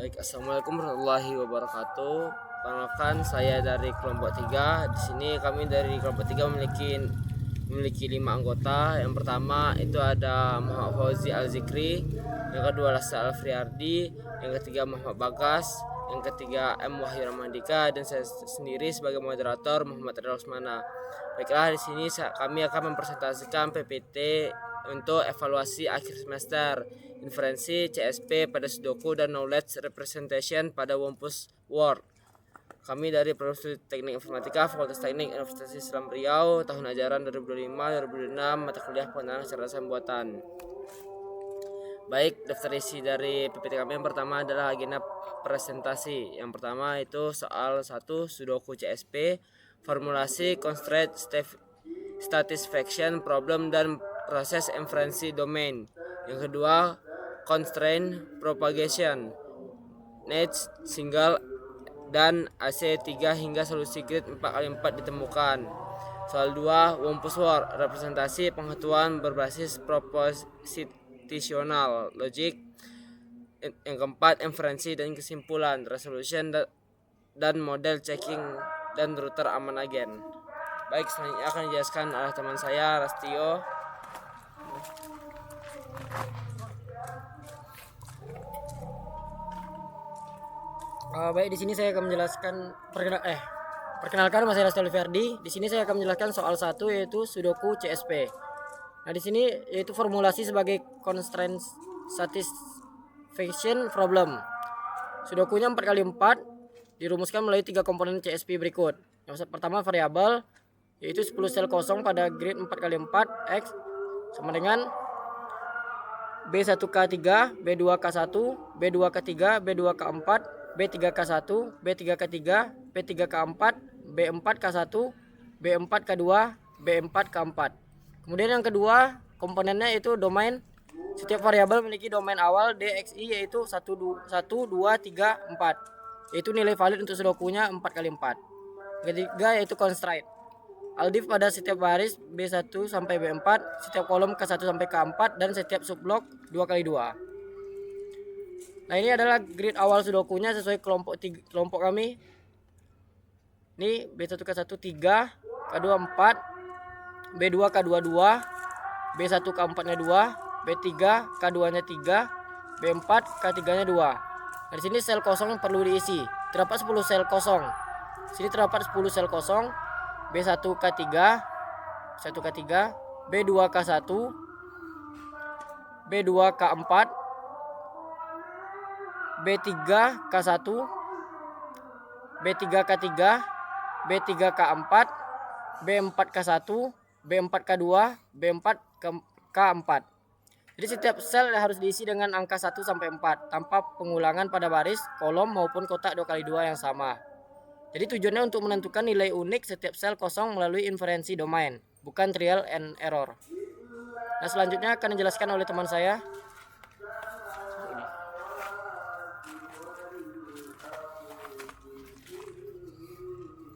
Baik, assalamualaikum warahmatullahi wabarakatuh. Perkenalkan, saya dari kelompok 3. Di sini kami dari kelompok 3 memiliki 5 anggota. Yang pertama itu ada Muhammad Fauzi Al-Zikri, yang kedua Lasa Al-Friardi, yang ketiga Muhammad Bagas, yang ketiga M. Wahyu Ramadika, dan saya sendiri sebagai moderator Muhammad Ridha Usmana. Baiklah, di sini kami akan mempresentasikan PPT untuk evaluasi akhir semester, inferensi CSP pada Sudoku dan knowledge representation pada Wumpus Word. Kami dari Profesor Teknik Informatika Fakultas Teknik Universitas Islam Riau, tahun ajaran 2025-2026, mata kuliah pengenalan kecerdasan buatan. Baik, daftar isi dari PPT kami yang pertama adalah agenda presentasi. Yang pertama itu soal 1 Sudoku CSP, formulasi constraint satisfaction problem dan proses inferensi domain. Yang kedua, constraint propagation, Nash single dan AC3 hingga solusi grid 4x4 ditemukan. Soal 2, Wumpus Word, representasi pengetahuan berbasis propositional logic. Yang keempat, inferensi dan kesimpulan, resolution dan model checking dan router aman agen. Baik, selanjutnya akan dijelaskan oleh teman saya Rastio. Baik, di sini saya akan menjelaskan perkenalkan, nama saya Lasta Oliverdi. Di sini saya akan menjelaskan soal 1 yaitu Sudoku CSP. Nah, di sini yaitu formulasi sebagai constraint satisfaction problem. Sudokunya 4x4 dirumuskan melalui 3 komponen CSP berikut. Yang pertama variabel yaitu 10 sel kosong pada grid 4x4 X sama dengan B1K3, B2K1, B2K3, B2K4, B3K1, B3K3, B3K4, B4K1, B4K2, B4K4. Kemudian yang kedua komponennya itu domain. Setiap variabel memiliki domain awal DXI yaitu 1, 2, 3, 4. Yaitu nilai valid untuk sudokunya 4x4. Ketiga yaitu constraint. Aldif pada setiap baris B1 sampai B4, setiap kolom K1 sampai K4, dan setiap subblok 2x2. Nah, ini adalah grid awal sudokunya sesuai kelompok kami. Ini B1 K1 3, K2 4, B2 K2 2, B1 K4 nya 2, B3 K2 nya 3, B4 K3 nya 2. Nah, di sini sel kosong perlu diisi. Terdapat 10 sel kosong. Sini terdapat 10 sel kosong. B1K3, B2K1, B2K4, B3K1, B3K3, B3K4, B4K1, B4K2, B4K4. Jadi setiap sel harus diisi dengan angka 1 sampai 4 tanpa pengulangan pada baris, kolom maupun kotak 2x2 yang sama. Jadi tujuannya untuk menentukan nilai unik setiap sel kosong melalui inferensi domain, bukan trial and error. Nah, selanjutnya akan dijelaskan oleh teman saya.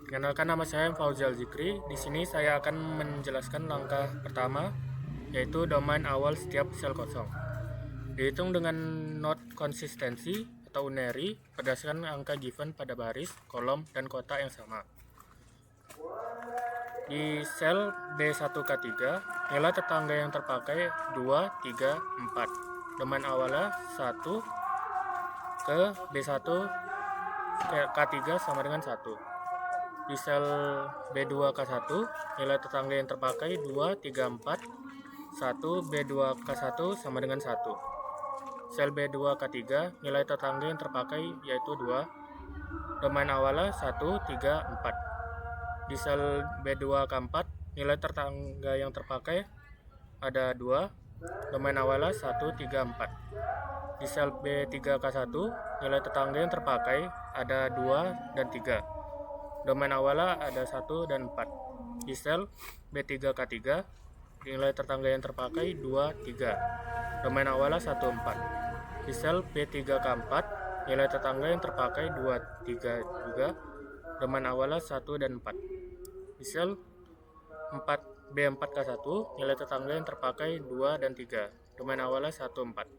Perkenalkan, nama saya Fauzi Al-Zikri. Di sini saya akan menjelaskan langkah pertama, yaitu domain awal setiap sel kosong. Dihitung dengan not konsistensi atau unary berdasarkan angka given pada baris, kolom, dan kotak yang sama. Di sel B1K3, nilai tetangga yang terpakai 2, 3, 4. Domain awalnya 1 ke B1 K3 sama dengan 1. Di sel B2K1, nilai tetangga yang terpakai 2, 3, 4. 1 B2K1 sama dengan 1. Sel B2K3, nilai tetangga yang terpakai yaitu 2. Domain awalnya 1, 3, 4. Di sel B2K4, nilai tetangga yang terpakai ada 2. Domain awalnya 1, 3, 4. Di sel B3K1, nilai tetangga yang terpakai ada 2 dan 3. Domain awalnya ada 1 dan 4. Di sel B3K3, nilai tetangga yang terpakai 2, 3. Domain awalnya 1, 4. Di sel B3K4, nilai tetangga yang terpakai 2, 3 juga. Domain awalnya 1 dan 4. Di sel B4K1, nilai tetangga yang terpakai 2 dan 3. Domain awalnya 1, 4.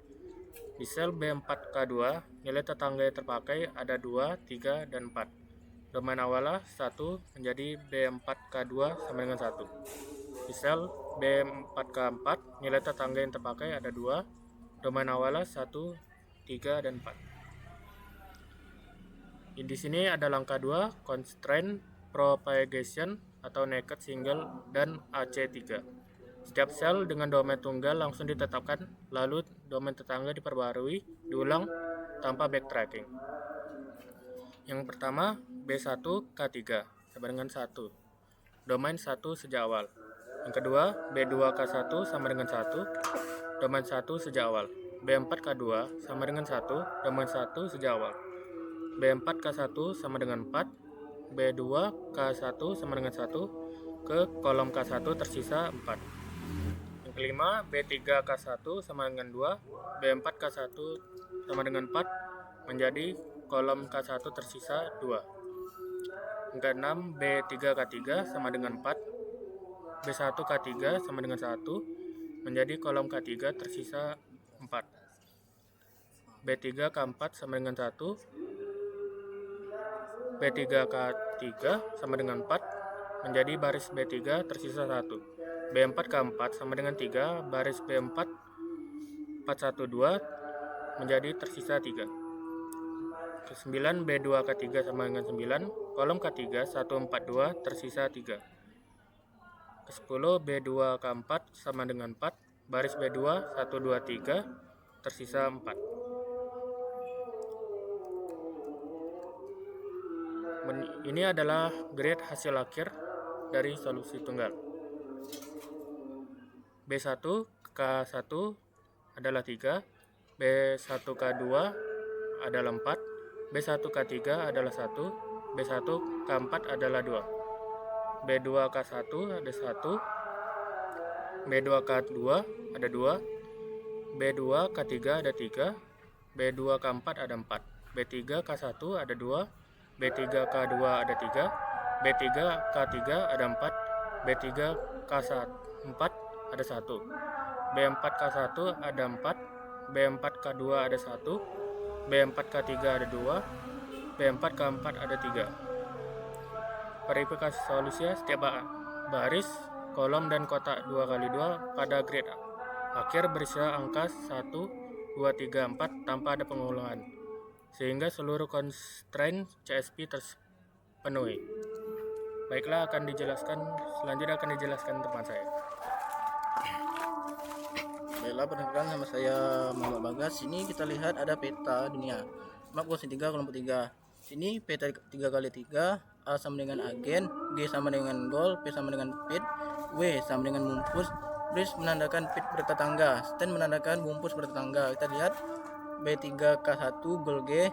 Di sel B4K2, nilai tetangga yang terpakai ada 2, 3, dan 4. Domain awalnya 1 menjadi B4K2 sama dengan 1. Di sel B4K4, nilai tetangga yang terpakai ada 2, domain awalnya 1, 3, dan 4. Di sini ada langkah 2, constraint propagation atau naked single dan AC3. Setiap sel dengan domain tunggal langsung ditetapkan, lalu domain tetangga diperbarui, diulang tanpa backtracking. Yang pertama, B1K3 sama dengan 1, domain 1 sejak awal. Yang kedua, B2K1 sama dengan 1, domain 1 sejak awal. B4K2 sama dengan 1, domain 1 sejak awal. B4K1 sama dengan 4, B2K1 sama dengan 1, ke kolom K1 tersisa 4. Yang kelima, B3K1 sama dengan 2, B4K1 sama dengan 4, menjadi kolom K1 tersisa 2. Yang keenam, B3K3 sama dengan 4, B1K3 sama dengan 1, menjadi kolom K3 tersisa 4. B3K4 sama dengan 1, B3K3 sama dengan 4, menjadi baris B3 tersisa 1. B4K4 sama dengan 3, baris B4 412 menjadi tersisa 3. Ke-9, B2K3 sama dengan 9, kolom K3 142 tersisa 3. Ke-10, B2K4 sama dengan 4, baris B2 123 tersisa 4. Ini adalah grade hasil akhir dari solusi tunggal. B1K1 adalah 3, B1K2 adalah 4, B1K3 adalah 1, B1K4 adalah 2, B2K1 ada 1, B2K2 ada 2, B2K3 ada 3, B2K4 ada 4, B3K1 ada 2, B3K2 ada 3, B3K3 ada 4, B3K4 ada 1, B4K1 ada 4, B4K2 ada 1, B4K3 ada 2, B4K4 ada 3. Verifikasi solusinya, setiap baris, kolom, dan kotak 2x2 pada grade akhir berisi angka 1, 2, 3, 4 tanpa ada pengulangan, sehingga seluruh constraint CSP terpenuhi. Baiklah, selanjutnya akan dijelaskan teman saya. Baiklah, perkenalkan, nama saya Muhammad Bagas. Sini kita lihat ada peta dunia. Map Gaussian 3 kelompok 3. Sini peta 3x3, A sama dengan agen, G sama dengan goal, P sama dengan pit, W sama dengan bumpus, bridge menandakan pit bertetangga, stand menandakan bumpus bertetangga. Kita lihat B3K1 goal G,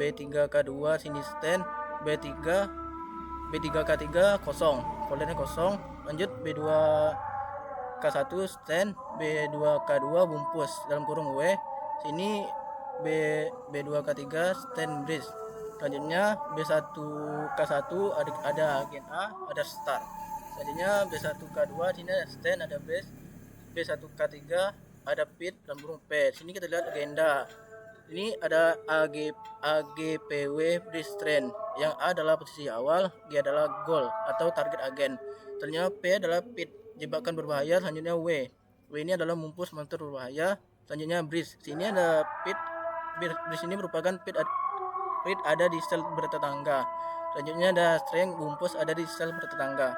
B3K2 sini stand, B3K3 kosong, foldernya kosong. Lanjut B2K1 stand, B2K2 bumpus dalam kurung W, sini B2K3 stand bridge. Selanjutnya B1K1 ada agen A, ada start. Selanjutnya B1K2 sini ada stand, ada bridge. B1K3 ada pit dalam kurung P. Sini kita lihat agenda. Ini ada AGPW bridge trend. Yang A adalah posisi awal, G adalah goal atau target agen. Selanjutnya P adalah pit, jebakan berbahaya. Selanjutnya W ini adalah mumpus monster berbahaya. Selanjutnya bridge. Sini ada pit. Bridge ini merupakan pit ada di sel bertetangga. Selanjutnya ada strength, bumpus ada di sel bertetangga.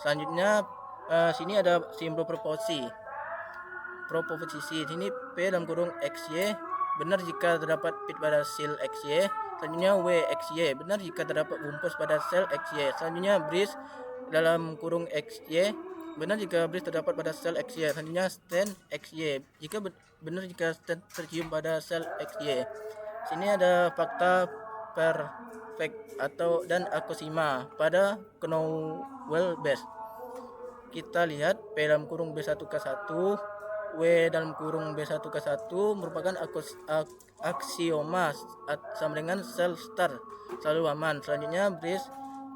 Selanjutnya sini ada simbol proposisi. Sini P dalam kurung XY benar jika terdapat pit pada sel XY. Selanjutnya W XY benar jika terdapat bumpus pada sel XY. Selanjutnya bridge dalam kurung XY benar jika bridge terdapat pada sel XY. Selanjutnya stand XY benar jika stand tercium pada sel XY. Sini ada fakta perfect dan akosima pada Knowl base. Kita lihat P dalam kurung B1K1, W dalam kurung B1K1 merupakan aksioma sama dengan sel start selalu aman. Selanjutnya bridge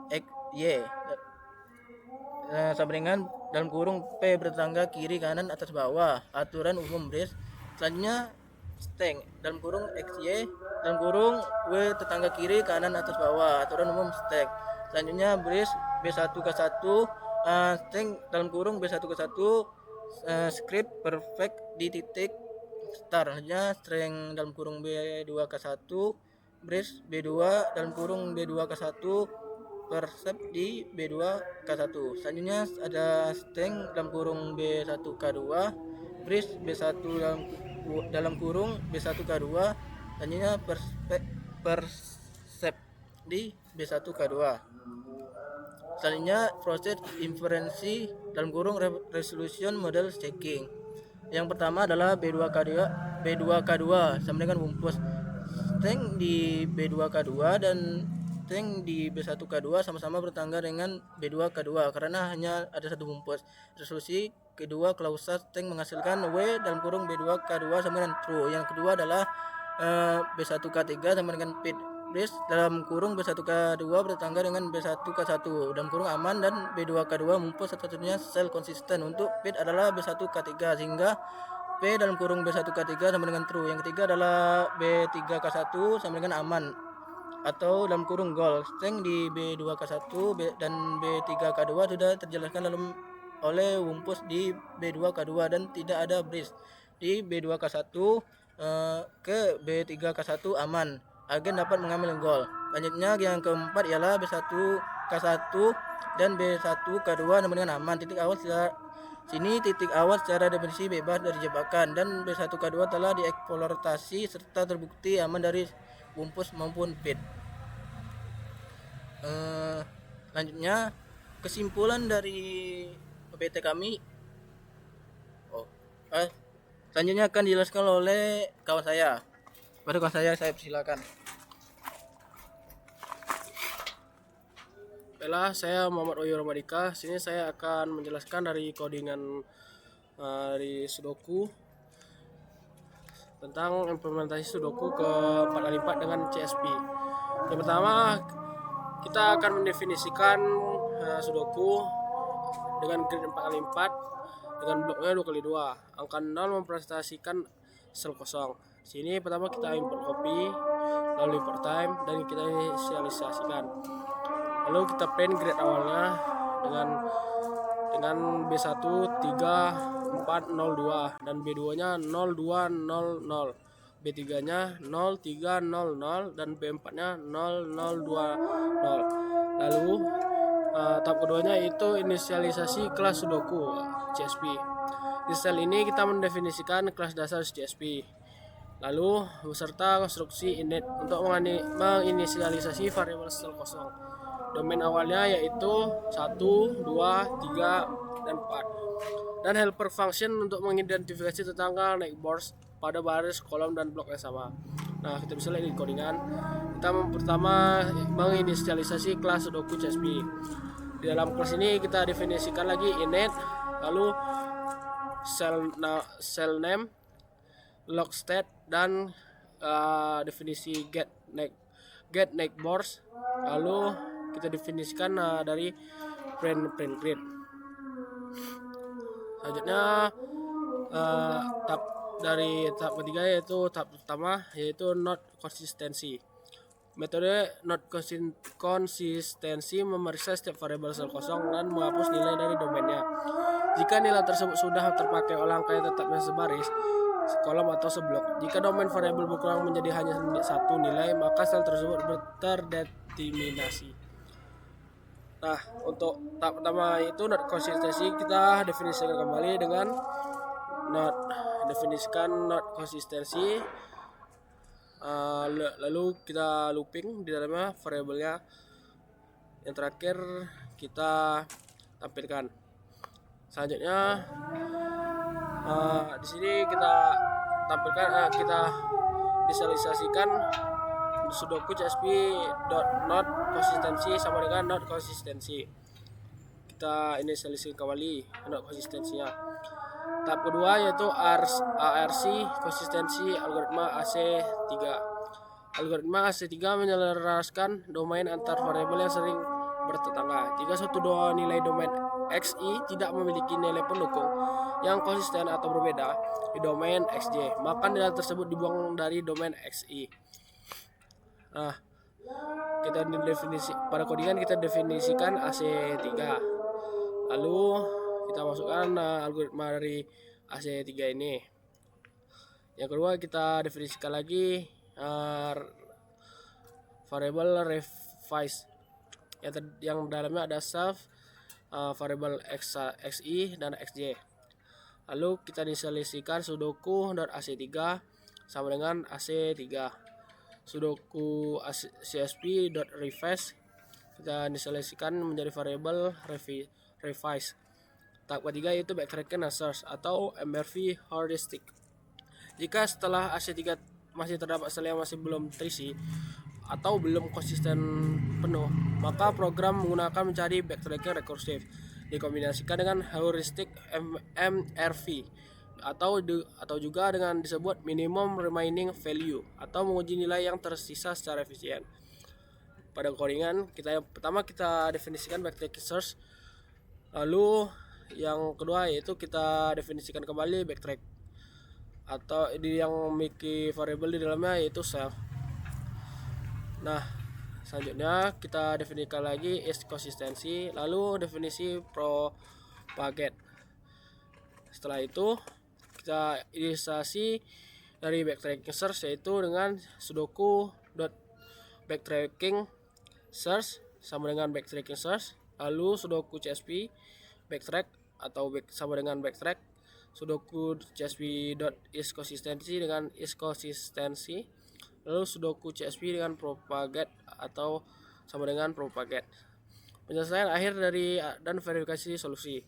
XY sama dengan dalam kurung P bertetangga kiri kanan atas bawah, aturan umum bridge. Selanjutnya string dalam kurung xy dalam kurung w tetangga kiri kanan atas bawah, aturan umum stack. Selanjutnya bris b1 k1 string dalam kurung b1 k1 script perfect di titik start. Selanjutnya string dalam kurung b2 k1 bris b2 dalam kurung b2 k1 persep di b2 k1. Selanjutnya ada string dalam kurung b1 k2 bris b1 dalam kurung b1 k2. Selanjutnya persep di b1 k2. Selanjutnya proses inferensi dalam kurung resolution model checking. Yang pertama adalah B2K2 sama dengan wumpus. String di B2K2 dan string di B1K2 sama-sama bertangga dengan B2K2 karena hanya ada satu wumpus. Resolusi kedua klausa string menghasilkan W dalam kurung B2K2 sama dengan true. Yang kedua adalah B1K3 sama dengan pit. Bris dalam kurung B1K2 bertangga dengan B1K1 dalam kurung aman, dan B2K2 wumpus satu-satunya sel konsisten. Untuk pit adalah B1K3 sehingga P dalam kurung B1K3 sama dengan true. Yang ketiga adalah B3K1 sama dengan aman atau dalam kurung goal. String di B2K1 dan B3K2 sudah terjelaskan oleh wumpus di B2K2 dan tidak ada bris. Di B2K1 ke B3K1 aman, agen dapat mengambil gol. Selanjutnya yang keempat ialah B1K1 dan B1K2 sama dengan aman. Titik awal secara definisi bebas dari jebakan, dan B1K2 telah dieksploitasi serta terbukti aman dari wumpus maupun pit. Selanjutnya kesimpulan dari PPT kami selanjutnya akan dijelaskan oleh kawan saya. Pada kawan saya persilakan. Baiklah, saya Muhammad Oyo Ramadika. Sini saya akan menjelaskan dari codingan dari Sudoku tentang implementasi Sudoku ke 4x4 dengan CSP. Yang pertama, kita akan mendefinisikan Sudoku dengan grid 4x4 dengan bloknya 2x2. Angka 0 mempresentasikan sel kosong. Sini pertama kita import copy, lalu import time, dan kita inisialisasikan. Lalu kita print grid awalnya dengan B1 3 4 02 dan B2 nya 0200, B3 nya 0300 dan B4 nya 0020. Lalu tahap keduanya itu inisialisasi kelas Sudoku CSP. Di sel ini kita mendefinisikan kelas dasar CSP. Lalu beserta konstruksi init untuk menginisialisasi variabel sel kosong. Domain awalnya yaitu 1, 2, 3, dan 4. Dan helper function untuk mengidentifikasi tetangga neighbors pada baris, kolom, dan blok yang sama. Nah, kita bisa lihat di codingan. Kita pertama menginisialisasi kelas Sudoku CSP. Di dalam kelas ini kita definisikan lagi init, lalu cell name, log state, dan definisi get neighbors. Lalu kita definisikan dari print grid. Selanjutnya tahap ketiga yaitu tahap pertama, yaitu not konsistensi. Metode not konsistensi memeriksa setiap variabel sel kosong dan menghapus nilai dari domainnya. Jika nilai tersebut sudah terpakai oleh angka yang tetapnya sebaris, sekolom atau seblok. Jika domain variabel berkurang menjadi hanya satu nilai, maka sel tersebut terdeterminasi. Nah, untuk tahap pertama itu not konsistensi, kita definisikan kembali dengan definisikan not konsistensi. Lalu kita looping di dalamnya variabelnya. Yang terakhir kita tampilkan. Selanjutnya di sini kita tampilkan kita visualisasikan Sudoku CSP not konsistensi sama dengan not konsistensi. Kita inisialisasi kembali not konsistensinya. Tahap kedua yaitu ARC konsistensi algoritma AC3. Algoritma AC3 menyelaraskan domain antar variabel yang sering bertetangga. Jika suatu nilai domain XI tidak memiliki nilai pendukung, yang konsisten atau berbeda di domain XJ, maka nilai tersebut dibuang dari domain XI. Nah, kita pada codingan kita definisikan AC3. Lalu kita masukkan algoritma dari AC3 ini. Yang kedua, kita definisikan lagi variable revise yang dalamnya ada self, variable xi dan xj. Lalu kita inisialisasikan sudoku.ac3 sama dengan ac3. Sudoku csp.revise kita inisialisasikan menjadi variable revise. Tahap ketiga yaitu backtracking and search atau MRV heuristic. Jika setelah AC3 masih terdapat sel yang masih belum terisi atau belum konsisten penuh, maka program menggunakan mencari backtracking rekursif dikombinasikan dengan heuristic MRV atau juga dengan disebut minimum remaining value atau menguji nilai yang tersisa secara efisien. Pada codingan pertama kita definisikan backtracking search, lalu yang kedua yaitu kita definisikan kembali backtrack atau yang memiliki variable di dalamnya yaitu self. Nah, selanjutnya kita definisikan lagi is konsistensi, lalu definisi propagate. Setelah itu kita inisialisasi dari backtracking search yaitu dengan sudoku.backtracking search sama dengan backtracking search, lalu sudoku csp backtrack atau sama dengan backtrack, sudoku csp.isConsistency dengan isConsistency, lalu sudoku csp dengan propagate atau sama dengan propagate. Penyelesaian akhir dari dan verifikasi solusi.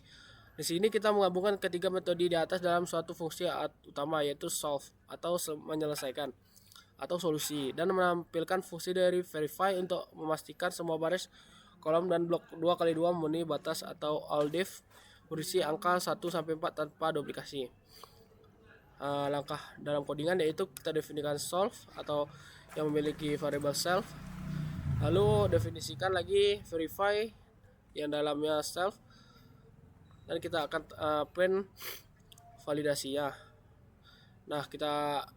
Di sini kita menggabungkan ketiga metode di atas dalam suatu fungsi utama yaitu solve atau menyelesaikan atau solusi, dan menampilkan fungsi dari verify untuk memastikan semua baris, kolom dan blok 2x2 memenuhi batas atau all div berisi angka 1 sampai 4 tanpa duplikasi. Langkah dalam codingan yaitu kita definisikan solve atau yang memiliki variable self, lalu definisikan lagi verify yang dalamnya self, dan kita akan print validasinya. Nah, kita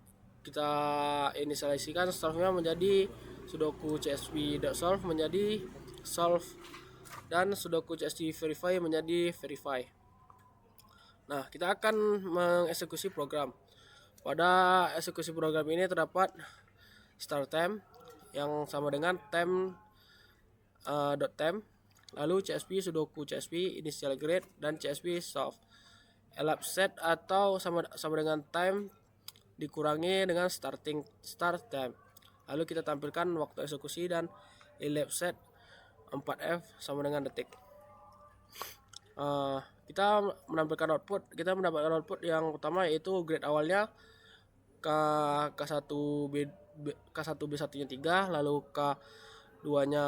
inisialisasikan solve-nya menjadi sudoku csp.solve menjadi solve, dan sudoku csp verify menjadi verify. Nah, kita akan mengeksekusi program. Pada eksekusi program ini terdapat start time yang sama dengan time .time, lalu csp sudoku csp initial grade dan csp solve. Elapsed set atau sama dengan time dikurangi dengan start time. Lalu kita tampilkan waktu eksekusi dan elapsed set 4f sama dengan detik. Kita mendapatkan output yang utama yaitu grade awalnya K1 B1 nya 3, lalu K2 nya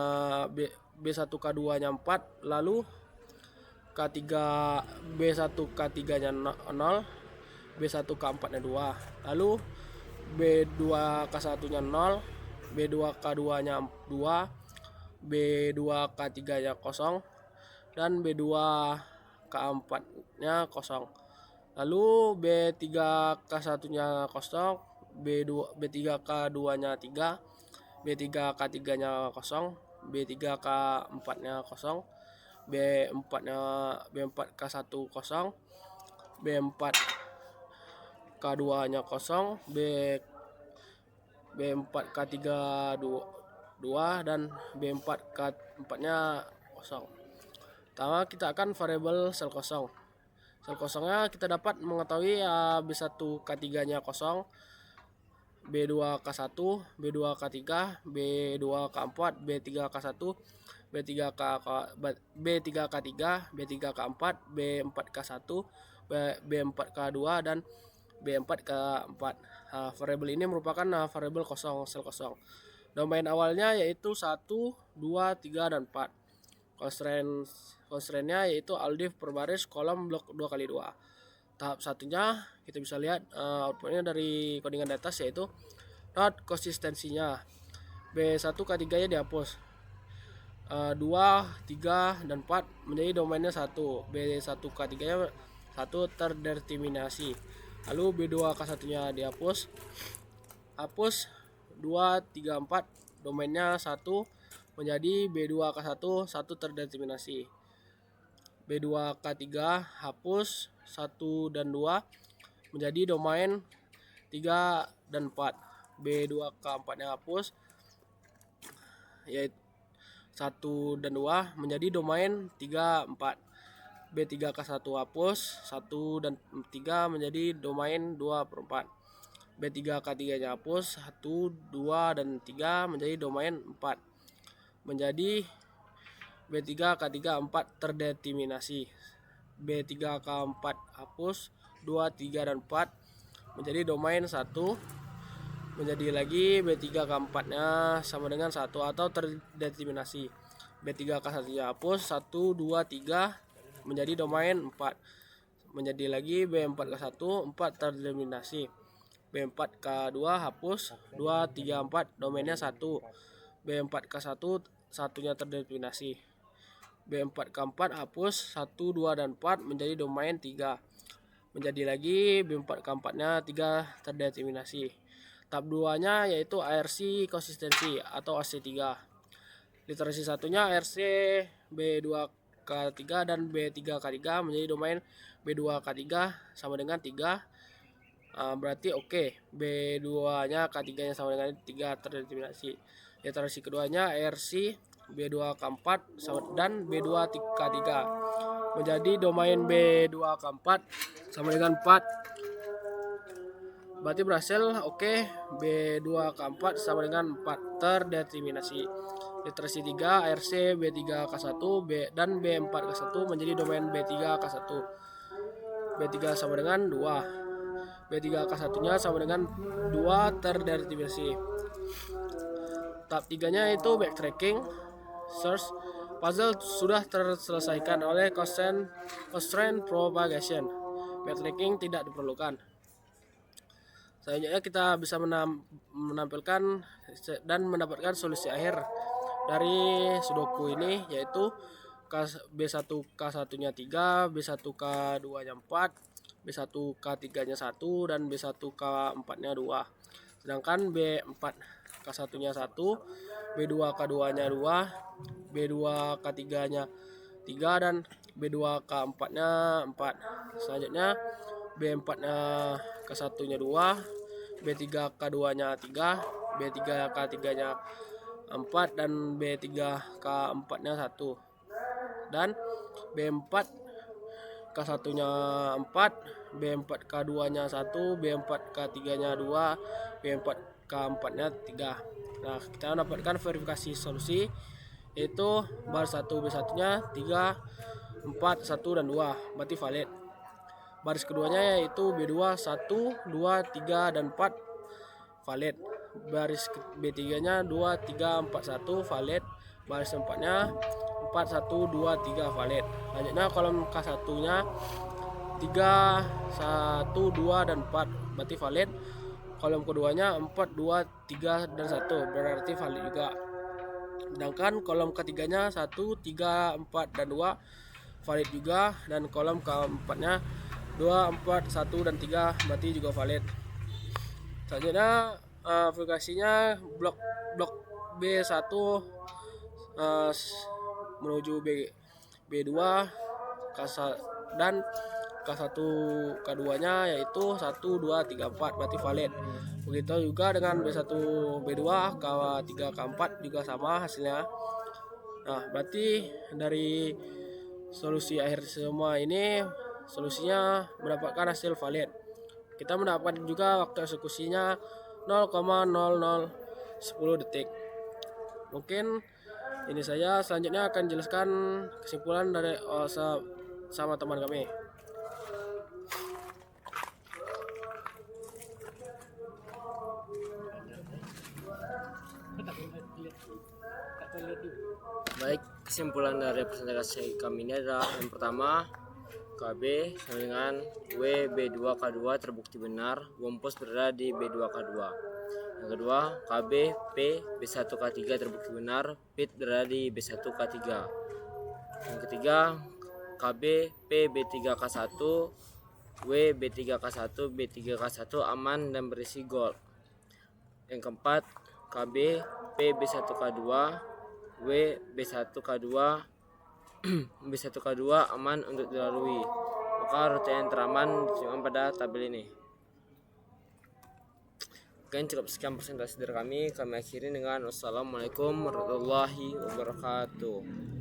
B1 K2 nya 4, lalu K3 B1 K3 nya 0, B1 K4 nya 2, lalu B2 K1 nya 0, B2 K2 nya 2, B2 K3 nya 0, dan B2 K4 nya 0. Lalu B3 K1 nya 0, B3 K2 nya 3, B3 K3 nya 0, B3 K4 nya 0, B4 K1 0, B4 K2 nya 0, B4 K3 2, dan B4 K4 nya 0. Pertama kita akan variable sel kosong. Sel kosongnya kita dapat mengetahui B1 K3 nya 0, B2 K1, B2 K3, B2 K4, B3 K1, B3 K3, B3 K4, B4 K1, B4 K2, dan B4 K4. Variabel ini merupakan variabel kosong, sel kosong. Domain awalnya yaitu 1, 2, 3, dan 4. Constraint-nya yaitu all div per baris, kolom, blok 2x2. Tahap satunya kita bisa lihat outputnya dari codingan data yaitu not konsistensinya. B1 K3 nya dihapus. 2, 3, dan 4 menjadi domainnya 1. B1 K3 nya 1 terdeterminasi. Lalu B2K1 nya dihapus. Hapus 2, 3, 4, domainnya 1 menjadi B2K1 1 terdeterminasi. B2K3 hapus 1 dan 2 menjadi domain 3 dan 4. B2K4 nya hapus yaitu 1 dan 2 menjadi domain 3, 4. B3K1 hapus 1 dan 3 menjadi domain 2/4. B3K3 nya hapus 1, 2 dan 3 menjadi domain 4. Menjadi B3K3 4 terdeterminasi. B3K4 hapus 2, 3 dan 4 menjadi domain 1. Menjadi lagi B3K4 nya sama dengan 1 atau terdeterminasi. B3K1 nya hapus 1, 2, 3 menjadi domain 4. Menjadi lagi B4K1 4 terdeterminasi. B4K2 hapus 2, 3, 4 domainnya 1. B4K1 satunya terdeterminasi. B4K4 hapus 1, 2 dan 4 menjadi domain 3. Menjadi lagi B4K4 nya 3 terdeterminasi. Tahap 2 nya yaitu ARC konsistensi atau AC3. Literasi satunya ARC B2K3 dan B3K3 menjadi domain B2K3 sama dengan 3. Berarti oke. B2 nya K3 nya sama dengan 3 terdeterminasi. Literasi keduanya ARC B2K4 dan B2K3 menjadi domain B2K4 sama dengan 4. Berarti berhasil. Oke. B2K4 sama dengan 4 terdeterminasi. Literasi 3 ARC B3K1 dan B4K1 menjadi domain B3K1. B3 sama dengan 2. B3K1 nya sama dengan 2 terdeterminasi. Tahap 3 nya itu backtracking search. Puzzle sudah terselesaikan oleh constraint propagation. Backtracking tidak diperlukan. Selanjutnya kita bisa menampilkan dan mendapatkan solusi akhir dari sudoku ini, yaitu B1K1 nya 3, B1K2 nya 4, B1K3 nya 1 dan B1K4 nya 2. Sedangkan B4K1 nya 1, B2K2 nya 2, B2K3 nya 3 dan B2K4 nya 4. Selanjutnya B4 nya K1 nya 2, B3K2 nya 3, B3K3 nya 4 dan B3K4 nya 1. Dan B4 K1 nya 4, B4K2 nya 1, B4K3 nya 2, B4K4 nya 3. Nah, kita mendapatkan verifikasi solusi yaitu baris 1 B1 nya 3, 4, 1 dan 2 berarti valid. Baris keduanya yaitu B2 1, 2, 3 dan 4 valid. Baris B3 nya 2, 3, 4, 1 valid. Baris 4 nya 4, 1, 2, 3 valid. Lanjutnya kolom K1 nya 3, 1, 2 dan 4 berarti valid. Kolom keduanya 4, 2, 3 dan 1 berarti valid juga. Sedangkan kolom ketiganya 1, 3, 4 dan 2 valid juga, dan kolom keempatnya 2, 4, 1 dan 3 berarti juga valid. Selanjutnya aplikasinya blok B1 menuju B2 dan K1 K2 nya yaitu 1, 2, 3, 4 berarti valid. Begitu juga dengan B1 B2 K3 K4 juga sama hasilnya. Nah, berarti dari solusi akhir semua ini solusinya mendapatkan hasil valid. Kita mendapatkan juga waktu eksekusinya 0,0010 detik. Mungkin ini saya selanjutnya akan jelaskan kesimpulan dari sama teman kami. Baik, kesimpulan dari presentasi kami ini adalah yang pertama, KB sama dengan W B2K2 terbukti benar, Wompos berada di B2K2. Yang kedua, KB P B1K3 terbukti benar, PIT berada di B1K3. Yang ketiga, KB P B3K1 W B3K1 B3K1 aman dan berisi gold. Yang keempat, KB P B1K2 W B1K2 B1K2 aman untuk dilalui. Maka rute yang teraman disimpan pada tabel ini. Oke, cukup sekian presentasi dari kami. Kami akhiri dengan wassalamualaikum warahmatullahi wabarakatuh.